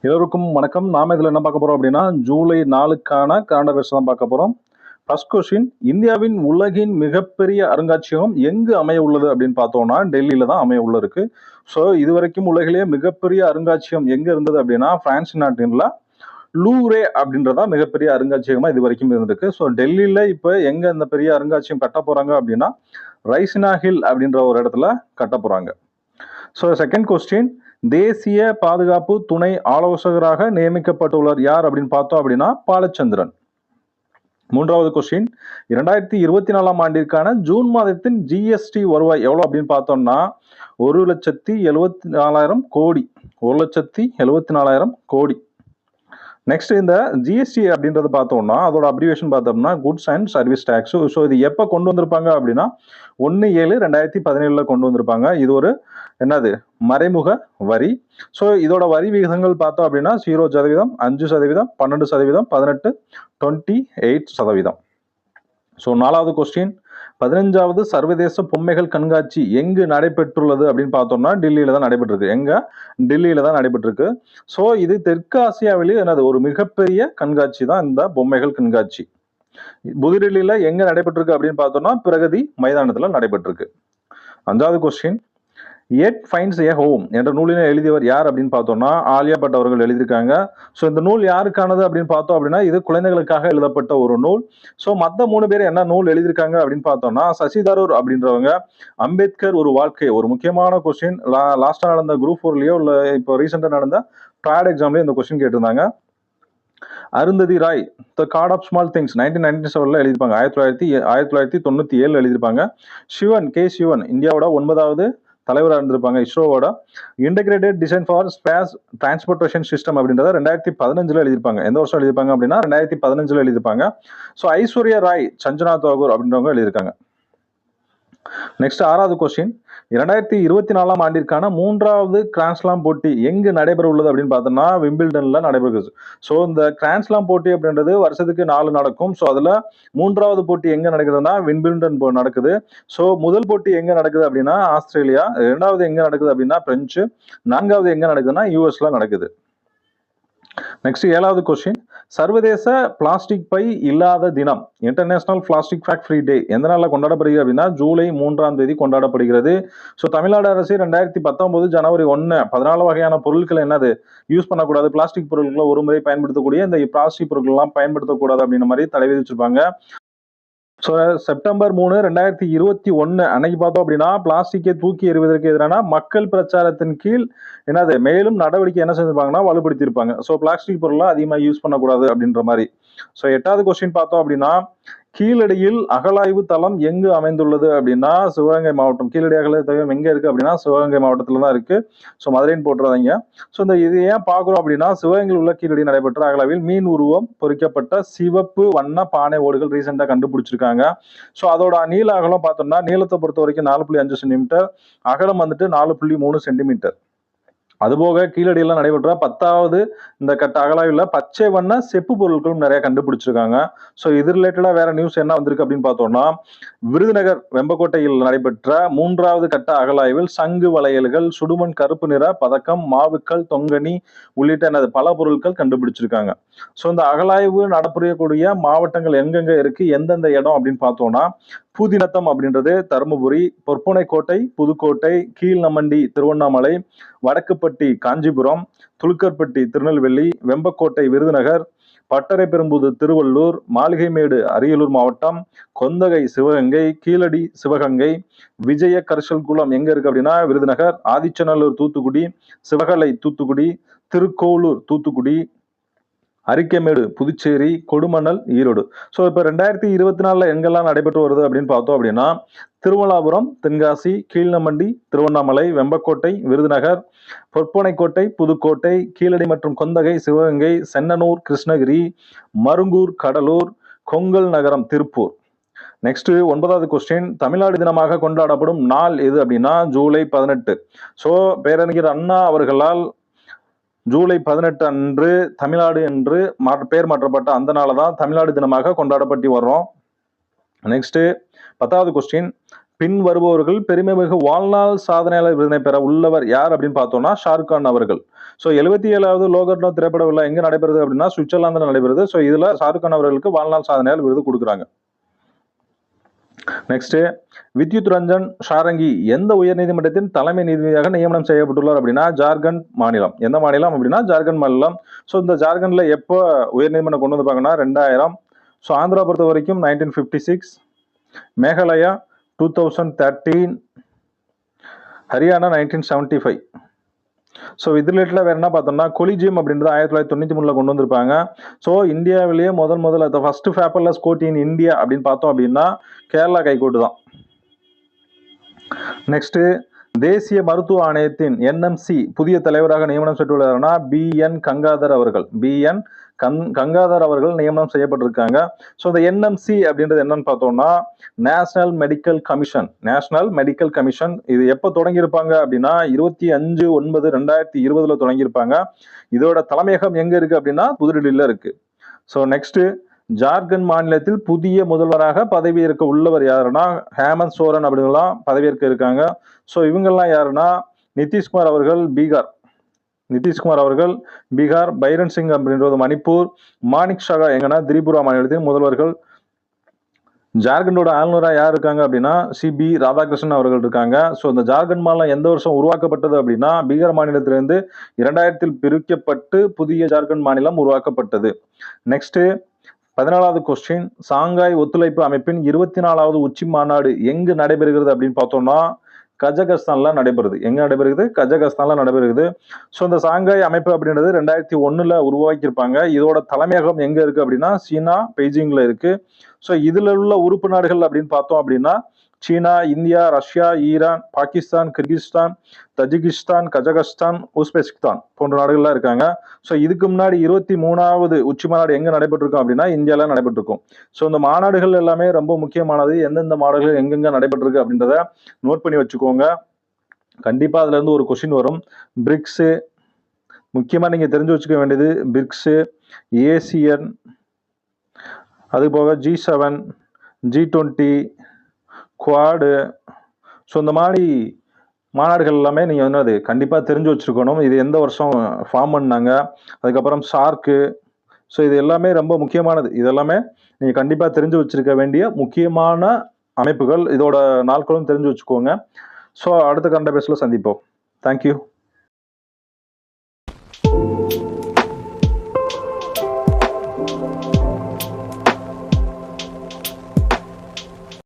எல்லோருக்கும் வணக்கம். நாம இதுல என்ன பார்க்க போறோம் அப்படின்னா, ஜூலை 4க்கான கரண்ட் அஃபேர்ஸ் தான் பார்க்க போறோம். ஃபர்ஸ்ட் கொஸ்டின், இந்தியாவின் உலகின் மிகப்பெரிய அருங்காட்சியகம் எங்கு அமைய உள்ளது அப்படின்னு பார்த்தோம்னா, டெல்லியில தான் அமைய உள்ள இருக்கு. ஸோ இதுவரைக்கும் உலகிலேயே மிகப்பெரிய அருங்காட்சியகம் எங்க இருந்தது அப்படின்னா, பிரான்ஸ் நாட்டின்ல லூவ்ரே அப்படின்றதா மிகப்பெரிய அருங்காட்சியகமா இது வரைக்கும் இருந்திருக்கு. ஸோ டெல்லியில இப்ப எங்க இந்த பெரிய அருங்காட்சியகம் கட்ட போறாங்க அப்படின்னா, ரைசினா ஹில் அப்படின்ற ஒரு இடத்துல கட்ட போறாங்க. ஸோ செகண்ட் கொஸ்டின், தேசிய பாதுகாப்பு துணை ஆலோசகராக நியமிக்கப்பட்டுள்ளார் யார் அப்படின்னு பார்த்தோம் அப்படின்னா பாலச்சந்திரன். மூன்றாவது கொஸ்டின், 2024 ஆண்டிற்கான ஜூன் மாதத்தின் ஜிஎஸ்டி வருவாய் எவ்வளவு அப்படின்னு பார்த்தோம்னா 1,74,000 கோடி. 1,74,000 கோடி. நெக்ஸ்ட் இந்த ஜிஎஸ்டி அப்படின்றது பார்த்தோம்னா அதோட அப்ரிவேஷன் பார்த்தோம்னா goods and service tax. So இது எப்போ கொண்டு வந்திருப்பாங்க அப்படின்னா 1/7/2017 கொண்டு வந்திருப்பாங்க. இது ஒரு என்னது மறைமுக வரி. ஸோ இதோட வரி விகிதங்கள் பார்த்தோம் அப்படின்னா 0%, 5%, 12%, 18, 28%. ஸோ நாலாவது கொஸ்டின், 15வது சர்வதேச பொம்மைகள் கண்காட்சி எங்கு நடைபெற்றுள்ளது அப்படின்னு பார்த்தோம்னா டெல்லியில தான் நடைபெற்றிருக்கு. எங்க? டெல்லியில தான் நடைபெற்றிருக்கு. ஸோ இது தெற்கு ஆசியாவிலேயே என்னது ஒரு மிகப்பெரிய கண்காட்சி தான் இந்த பொம்மைகள் கண்காட்சி. புதுடெல்லியில எங்க நடைபெற்றிருக்கு அப்படின்னு பார்த்தோம்னா பிரகதி மைதானத்துல நடைபெற்றிருக்கு. அஞ்சாவது கொஸ்டின், எட் ஃபைண்ட்ஸ் ஏ ஹோம் என்ற நூலினை எழுதியவர் யார் அப்படின்னு பார்த்தோம்னா ஆலியா பட் அவர்கள் எழுதியிருக்காங்க. ஸோ இந்த நூல் யாருக்கானது அப்படின்னு பார்த்தோம் அப்படின்னா இது குழந்தைகளுக்காக எழுதப்பட்ட ஒரு நூல். ஸோ மற்ற 3 பேர் என்ன நூல் எழுதியிருக்காங்க அப்படின்னு பார்த்தோம்னா சசி தரூர் அப்படின்றவங்க அம்பேத்கர் ஒரு வாழ்க்கை, ஒரு முக்கியமான கொஸ்டின். லாஸ்டா நடந்த குரூப் 4லயோ இல்லை இப்போ ரீசெண்டா நடந்த ட்ராட் எக்ஸாம்லயோ இந்த கொஸ்டின் கேட்டிருந்தாங்க. அருந்ததி ராய் த கார்ட் ஆஃப் ஸ்மால் திங்ஸ் 1997 எழுதியிருப்பாங்க. 1997 எழுதியிருப்பாங்க. சிவன் கே சிவன் இந்தியாவோட 9வது தலைவராக இருந்திருப்பாங்க இஸ்ரோவோட. Integrated design for space transportation system அப்படின்றத 2015 எழுதியிருப்பாங்க. எந்த வருஷம் எழுதியிருப்பாங்க அப்படின்னா 2015 எழுதியிருப்பாங்க. ஸோ ஐஸ்வர்யா ராய் சஞ்சனா தாகூர் அப்படின்றவங்க எழுதியிருக்காங்க. நெக்ஸ்ட் ஆறாவது கொஸ்டின், 2024 ஆண்டிற்கான 3வது கிராண்ட்ஸ்லாம் போட்டி எங்கு நடைபெற உள்ளது அப்படின்னு பார்த்தோம்னா விம்பிள்டன்ல நடைபெறுது. ஸோ இந்த கிராண்ட்ஸ்லாம் போட்டி அப்படின்றது வருஷத்துக்கு 4 நடக்கும். ஸோ அதுல 3வது போட்டி எங்க நடக்குதுன்னா விம்பிள்டன் நடக்குது. ஸோ முதல் போட்டி எங்க நடக்குது அப்படின்னா ஆஸ்திரேலியா, 2வது எங்க நடக்குது அப்படின்னா பிரெஞ்சு, 4வது எங்க நடக்குதுன்னா யூஎஸ்ல நடக்குது. நெக்ஸ்ட் 7வது கொஸ்டின், சர்வதேச பிளாஸ்டிக் பை இல்லாத தினம் international plastic bag free day எந்த நாளில் கொண்டாடப்படுகிறது அப்படின்னா ஜூலை 3ஆம் தேதி கொண்டாடப்படுகிறது. ஸோ தமிழ்நாடு அரசு 2019 ஜனவரி 1 14 வகையான பொருட்கள் என்னது யூஸ் பண்ணக்கூடாது, பிளாஸ்டிக் பொருட்களை ஒரு முறை பயன்படுத்தக்கூடிய இந்த பிளாஸ்டிக் பொருட்கள்லாம் பயன்படுத்தக்கூடாது அப்படின்ற மாதிரி தடை விதிச்சிருப்பாங்க. ஸோ செப்டம்பர் 3, 2021 அன்னைக்கு பார்த்தோம் அப்படின்னா பிளாஸ்டிக்கை தூக்கி எறிவதற்கு எதிரான மக்கள் பிரச்சாரத்தின் கீழ் என்னது மேலும் நடவடிக்கை என்ன செஞ்சிருப்பாங்கன்னா வலுப்படுத்தியிருப்பாங்க. ஸோ பிளாஸ்டிக் பொருள்லாம் அதிகமாக யூஸ் பண்ணக்கூடாது அப்படின்ற மாதிரி. ஸோ 8வது கொஸ்டின் பார்த்தோம் அப்படின்னா கீழடியில் அகழாய்வு தளம் எங்கு அமைந்துள்ளது அப்படின்னா சிவகங்கை மாவட்டம். கீழடி அகழாய்வு தளம் எங்க இருக்கு அப்படின்னா சிவகங்கை மாவட்டத்துல தான் இருக்கு. ஸோ மதுரைன்னு போட்டுறாதீங்க. ஸோ இந்த இது ஏன் பார்க்குறோம் அப்படின்னா சிவகங்கையில் உள்ள கீழடி நடைபெற்ற அகழாய்வில் மீன் உருவம் பொறிக்கப்பட்ட சிவப்பு வண்ண பானை ஓடுகள் ரீசெண்டா கண்டுபிடிச்சிருக்காங்க. ஸோ அதோட நீள அகலம் பார்த்தோம்னா நீளத்தை பொறுத்த வரைக்கும் 4.5 சென்டிமீட்டர், அகலம் வந்துட்டு 4.3 சென்டிமீட்டர். அதுபோக கீழடியெல்லாம் நடைபெற்ற 10வது இந்த கட்ட அகழாய்வுல பச்சை வண்ண செப்பு பொருட்களும் நிறைய கண்டுபிடிச்சிருக்காங்க. ஸோ இது ரிலேட்டடா வேற நியூஸ் என்ன வந்திருக்கு அப்படின்னு பார்த்தோம்னா விருதுநகர் வெம்பக்கோட்டையில் நடைபெற்ற 3வது கட்ட அகழாய்வில் சங்கு வளையல்கள், சுடுமண் கருப்பு நிற பதக்கம், மாவுக்கள், தொங்கனி உள்ளிட்ட பல பொருட்கள் கண்டுபிடிச்சிருக்காங்க. ஸோ இந்த அகழாய்வு நடப்புரியக்கூடிய மாவட்டங்கள் எங்கெங்க இருக்கு, எந்தெந்த இடம் அப்படின்னு பார்த்தோம்னா பூதிநத்தம் அப்படின்றது தருமபுரி, பொற்பனைக்கோட்டை புதுக்கோட்டை, கீழ்நமண்டி திருவண்ணாமலை, வடக்குப்பட்டி காஞ்சிபுரம், துலுக்கர்பட்டி திருநெல்வேலி, வெம்பக்கோட்டை விருதுநகர், பட்டரைப்பெரும்புதூர் திருவள்ளூர், மாளிகைமேடு அரியலூர் மாவட்டம், கொந்தகை சிவகங்கை, கீழடி சிவகங்கை, விஜய கரிசல்குளம் எங்க இருக்கு அப்படின்னா விருதுநகர், ஆதிச்சநல்லூர் தூத்துக்குடி, சிவகலை தூத்துக்குடி, திருக்கோளூர் தூத்துக்குடி, அரிக்கமேடு புதுச்சேரி, கொடுமணல் ஈரோடு. ஸோ இப்போ 2024 எங்கெல்லாம் நடைபெற்று வருது அப்படின்னு பார்த்தோம் அப்படின்னா திருமலாபுரம், தென்காசி, கீழ்நமண்டி, திருவண்ணாமலை, வெம்பக்கோட்டை, விருதுநகர், பொற்பனைக்கோட்டை, புதுக்கோட்டை, கீழடி மற்றும் கொந்தகை, சிவகங்கை, சென்னனூர், கிருஷ்ணகிரி, மருங்கூர், கடலூர், கொங்கல் நகரம், திருப்பூர். நெக்ஸ்ட் 9வது கொஸ்டின், தமிழ்நாடு தினமாக கொண்டாடப்படும் நாள் எது அப்படின்னா ஜூலை 18. ஸோ பேரறிஞர் அண்ணா அவர்களால் ஜூலை 18 அன்று தமிழ்நாடு என்று பெயர் மாற்றப்பட்ட அந்த நாளை தான் தமிழ்நாடு தினமாக கொண்டாடப்பட்டு வர்றோம். நெக்ஸ்ட் 10வது கொஸ்டின், பின் வருபவர்கள் பெருமைமிகு வாழ்நாள் சாதனையாளர் விருதினை பெற உள்ளவர் யார் அப்படின்னு பார்த்தோம்னா ஷாருக் கான் அவர்கள். ஸோ 77வது லோகர்னோ திரைப்பட விழா எங்க நடைபெறுது அப்படின்னா சுவிட்சர்லாந்துல நடைபெறுது. ஸோ இதுல ஷாருக் கான் அவர்களுக்கு வாழ்நாள் சாதனையாளர் விருது கொடுக்குறாங்க. நெக்ஸ்ட், வித்யுத் ரஞ்சன் ஷாரங்கி எந்த உயர்நீதிமன்றத்தின் தலைமை நீதிபதியாக நியமனம் செய்யப்பட்டுள்ளார் அப்படின்னா ஜார்க்கண்ட் மாநிலம். எந்த மாநிலம் அப்படின்னா ஜார்க்கண்ட் மாநிலம். ஸோ இந்த ஜார்க்கண்ட்ல எப்போ உயர்நீதிமன்றம் கொண்டு வந்திருப்பாங்கன்னா 2000. ஸோ ஆந்திரா பொறுத்த வரைக்கும் 1956, மேகாலயா 2013, ஹரியானா 1975. ஸோ இது ரிலேட்டடாக வேறு என்ன பார்த்தோம்னா கொலிஜியம் அப்படின்றது 1993 கொண்டு வந்திருப்பாங்க. ஸோ இந்தியாவிலேயே முதல்ல first paperless court in India அப்படின்னு பார்த்தோம் அப்படின்னா கேரளா ஹைகோர்ட் தான். நெக்ஸ்ட், தேசிய மருத்துவ ஆணையத்தின் NMC புதிய தலைவராக நியமனம் செய்துள்ளார்னா BN கங்காதர் அவர்கள். BN கங்காதர் அவர்கள் நியமனம் செய்யப்பட்டிருக்காங்க. ஸோ இந்த NMC அப்படின்றது என்னன்னு பார்த்தோம்னா national medical commission. National medical commission இது எப்போ தொடங்கியிருப்பாங்க அப்படின்னா 25/9/2020 தொடங்கியிருப்பாங்க. இதோட தலைமையகம் எங்க இருக்கு அப்படின்னா புதுடில்லியில இருக்கு. ஸோ நெக்ஸ்ட், ஜார்க்கண்ட் மாநிலத்தில் புதிய முதல்வராக பதவியேற்க உள்ளவர் யாருன்னா ஹேமந்த் சோரன் அப்படிங்கலாம் பதவியேற்க இருக்காங்க. ஸோ இவங்கெல்லாம் யாருன்னா நிதிஷ்குமார் அவர்கள் பீகார், பைரன் சிங் அப்படின்றது மணிப்பூர், மாணிக் ஷகா எங்கன்னா திரிபுரா மாநிலத்தின் முதல்வர்கள். ஜார்க்கண்டோட ஆளுநரா யார் இருக்காங்க அப்படின்னா CB ராதாகிருஷ்ணன் அவர்கள் இருக்காங்க. ஸோ இந்த ஜார்க்கண்ட் மாநிலம் எந்த வருஷம் உருவாக்கப்பட்டது அப்படின்னா பீகார் மாநிலத்திலிருந்து 2000 பிரிக்கப்பட்டு புதிய ஜார்க்கண்ட் மாநிலம் உருவாக்கப்பட்டது. நெக்ஸ்ட், 14வது கொஸ்டின், சாங்காய் ஒத்துழைப்பு அமைப்பின் 24வது உச்சி மாநாடு எங்கு நடைபெறுகிறது அப்படின்னு பார்த்தோம்னா கஜகஸ்தான்ல நடைபெறுது. எங்க நடைபெறுகிறது? கஜகஸ்தான்ல நடைபெறுகிறது. ஸோ இந்த சாங்காய் அமைப்பு அப்படின்றது 2001 உருவாக்கியிருப்பாங்க. இதோட தலைமையகம் எங்க இருக்கு அப்படின்னா சீனா பெய்ஜிங்ல இருக்கு. ஸோ இதுல உள்ள உறுப்பு நாடுகள் அப்படின்னு பார்த்தோம் அப்படின்னா China, India, Russia, Iran, Pakistan, Kyrgyzstan, Tajikistan, Kazakhstan, Uzbekistan போன்ற நாடுகள்லாம் இருக்காங்க. ஸோ இதுக்கு முன்னாடி 23வது உச்சி மாநாடு எங்க நடைபெற்றிருக்கும் அப்படின்னா இந்தியாவில் நடைபெற்றிருக்கும். ஸோ இந்த மாநாடுகள் எல்லாமே ரொம்ப முக்கியமானது. எந்தெந்த மாநாடுகள் எங்கெங்க நடைபெற்றிருக்கு அப்படின்றத நோட் பண்ணி வச்சுக்கோங்க. கண்டிப்பா அதுல இருந்து ஒரு கொஸ்டின் வரும். பிரிக்ஸ் முக்கியமா நீங்க தெரிஞ்சு வச்சுக்க வேண்டியது பிரிக்ஸ், ASEAN, அது போக G7, G20, குவாடு. ஸோ இந்த மாதிரி மாநாடுகள் எல்லாமே நீங்கள் வந்து அது கண்டிப்பாக தெரிஞ்சு வச்சுருக்கணும். இது எந்த வருஷம் ஃபார்ம் பண்ணாங்க, அதுக்கப்புறம் ஷார்க்கு. ஸோ இது எல்லாமே ரொம்ப முக்கியமானது. இதெல்லாமே நீங்கள் கண்டிப்பாக தெரிஞ்சு வச்சுருக்க வேண்டிய முக்கியமான அமைப்புகள். இதோட நாட்களும் தெரிஞ்சு வச்சுக்கோங்க. ஸோ அடுத்த கரண்ட் அஃபேர்ஸில் சந்திப்போம். தேங்க்யூ.